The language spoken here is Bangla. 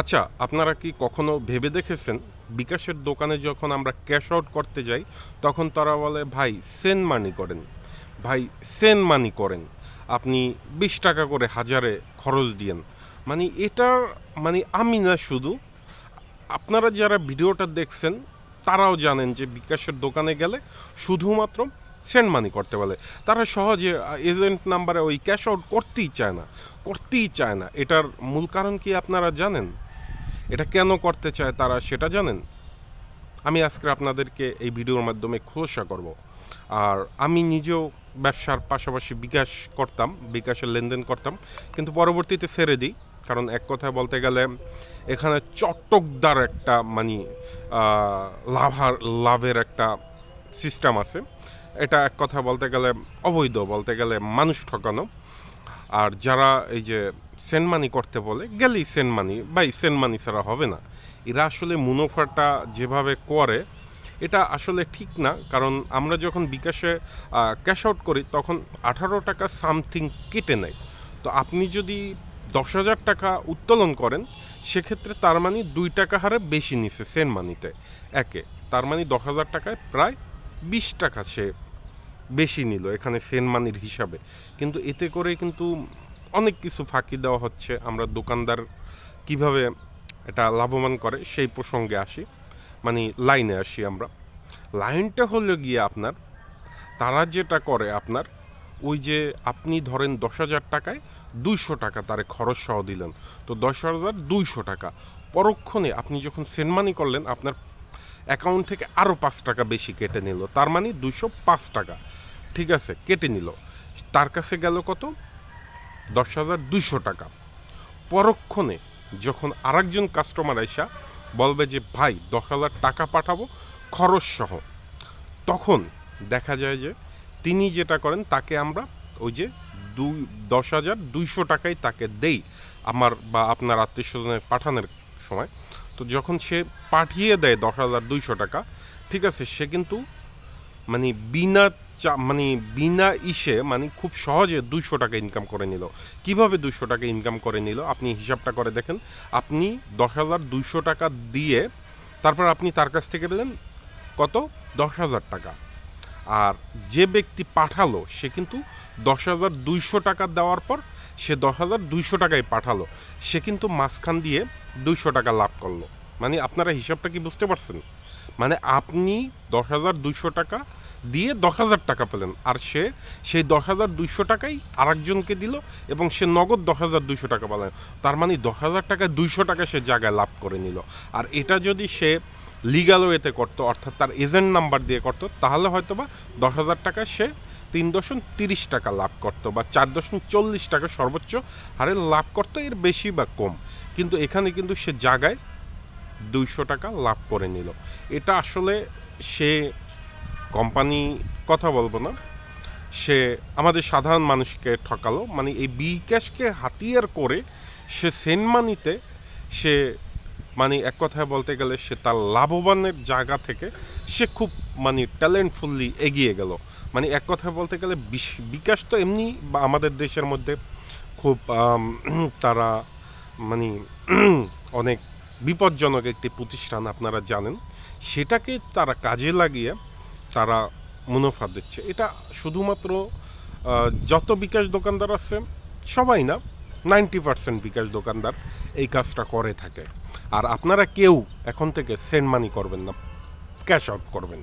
আচ্ছা, আপনারা কি কখনো ভেবে দেখেছেন বিকাশের দোকানে যখন আমরা ক্যাশ আউট করতে যাই তখন তারা বলে ভাই সেন্ড মানি করেন, ভাই সেন্ড মানি করেন, আপনি 20 টাকা করে হাজারে খরচ দিয়েন। মানে এটার মানে আমি না শুধু, আপনারা যারা ভিডিওটা দেখছেন তারাও জানেন যে বিকাশের দোকানে গেলে শুধুমাত্র সেন্ড মানি করতে বলে। তারা সহজে এজেন্ট নাম্বারে ওই ক্যাশ আউট করতেই চায় না। এটার মূল কারণ কি আপনারা জানেন? এটা কেন করতে চায় তারা সেটা জানেন? আমি আজকে আপনাদেরকে এই ভিডিওর মাধ্যমে খোলসা করব। আর আমি নিজেও ব্যবসার পাশাপাশি বিকাশের লেনদেন করতাম, কিন্তু পরবর্তীতে ছেড়ে দিই। কারণ এক কথায় বলতে গেলে এখানে চটকদার একটা লাভের একটা সিস্টেম আছে। এটা এক কথা বলতে গেলে অবৈধ, বলতে গেলে মানুষ ঠকানো। আর যারা এই যে সেন্ড মানি করতে বলে গেলেই সেন্ড মানি, ভাই সেন্ড মানি ছাড়া হবে না। এরা আসলে মুনাফাটা যেভাবে করে এটা আসলে ঠিক না। কারণ আমরা যখন বিকাশে ক্যাশ আউট করি তখন 18 টাকা সামথিং কেটে নেয়। তো আপনি যদি 10,000 টাকা উত্তোলন করেন সেক্ষেত্রে তার মানে 2 টাকা হারে বেশি নিছে সেন্ড মানিতে তার মানে 10,000 টাকায় প্রায় 20 টাকা সে বেশি নিল এখানে সেন্ড মানির হিসাবে। কিন্তু এতে করে কিন্তু অনেক কিছু ফাঁকি দেওয়া হচ্ছে। আমরা দোকানদার কিভাবে এটা লাভবান করে সেই প্রসঙ্গে আসি, মানে লাইনে আসি আমরা। লাইনটা হলো গিয়ে তারা যেটা করে ওই যে আপনি ধরেন 10,000 টাকায় 200 টাকা তারে খরচ সহ দিলেন, তো 10,200 টাকা পরক্ষণে আপনি যখন সেন্ড মানি করলেন আপনার অ্যাকাউন্ট থেকে আরও 5 টাকা বেশি কেটে নিল, তার মানে 205 টাকা ঠিক আছে কেটে নিল। তার কাছে গেল কত? 10,200 টাকা। পরক্ষণে যখন আরেকজন কাস্টমার আইসা বলবে যে ভাই 10,000 টাকা পাঠাবো খরচ সহ, তখন দেখা যায় যে তিনি যেটা করেন তাকে আমরা ওই যে 10,200 টাকাই তাকে দেই আমার বা আপনার আত্মীয় স্বজনের পাঠানোর সময়। তো যখন সে পাঠিয়ে দেয় 10,200 টাকা, ঠিক আছে, সে কিন্তু মানে বিনা খুব সহজে 200 টাকা ইনকাম করে নিল। কিভাবে 200 টাকা ইনকাম করে নিল আপনি হিসাবটা করে দেখেন। আপনি 10,200 টাকা দিয়ে তারপর আপনি তার কাছ থেকে পেলেন কত? 10,000 টাকা। আর যে ব্যক্তি পাঠালো সে কিন্তু 10,200 টাকা দেওয়ার পর সে 10,200 টাকায় পাঠালো, সে কিন্তু মাঝখান দিয়ে 200 টাকা লাভ করলো। মানে আপনারা হিসাবটা কি বুঝতে পারছেন? মানে আপনি 10,200 টাকা দিয়ে 10,000 টাকা পেলেন, আর সেই 10,200 টাকাই আরেকজনকে দিল এবং সে নগদ 10,200 টাকা পেলেন। তার মানে 10,000 টাকায় 200 টাকা সে জায়গায় লাভ করে নিল। আর এটা যদি সে লিগাল ওয়েতে করতো, অর্থাৎ তার এজেন্ট নাম্বার দিয়ে করতো, তাহলে হয়তো বা 10,000 টাকায় সে 3.30 টাকা লাভ করতো বা 4.40 টাকা সর্বোচ্চ হারে লাভ করতো, এর বেশি বা কম। কিন্তু এখানে কিন্তু সে জায়গায় 200 টাকা লাভ করে নিল। এটা আসলে সে কোম্পানি কথা বলবো না, সে আমাদের সাধারণ মানুষকে ঠকালো। মানে এই বিকাশকে হাতিয়ার করে সে সেন্ড মানিতে সে এক কথায় বলতে গেলে সে তার লাভবানের জায়গা থেকে সে খুব ট্যালেন্টফুলি এগিয়ে গেল। এক কথায় বলতে গেলে বিকাশ তো এমনি বা আমাদের দেশের মধ্যে খুব তারা অনেক বিপজ্জনক একটি প্রতিষ্ঠান, আপনারা জানেন। সেটাকে তারা কাজে লাগিয়ে তারা মুনাফা দিচ্ছে। এটা শুধুমাত্র যত বিকাশ দোকানদার আছে সবাই না, 90% বিকাশ দোকানদার এই কাজটা করে থাকে। আর আপনারা কেউ এখন থেকে সেন্ড মানি করবেন না, ক্যাশ আউট করবেন।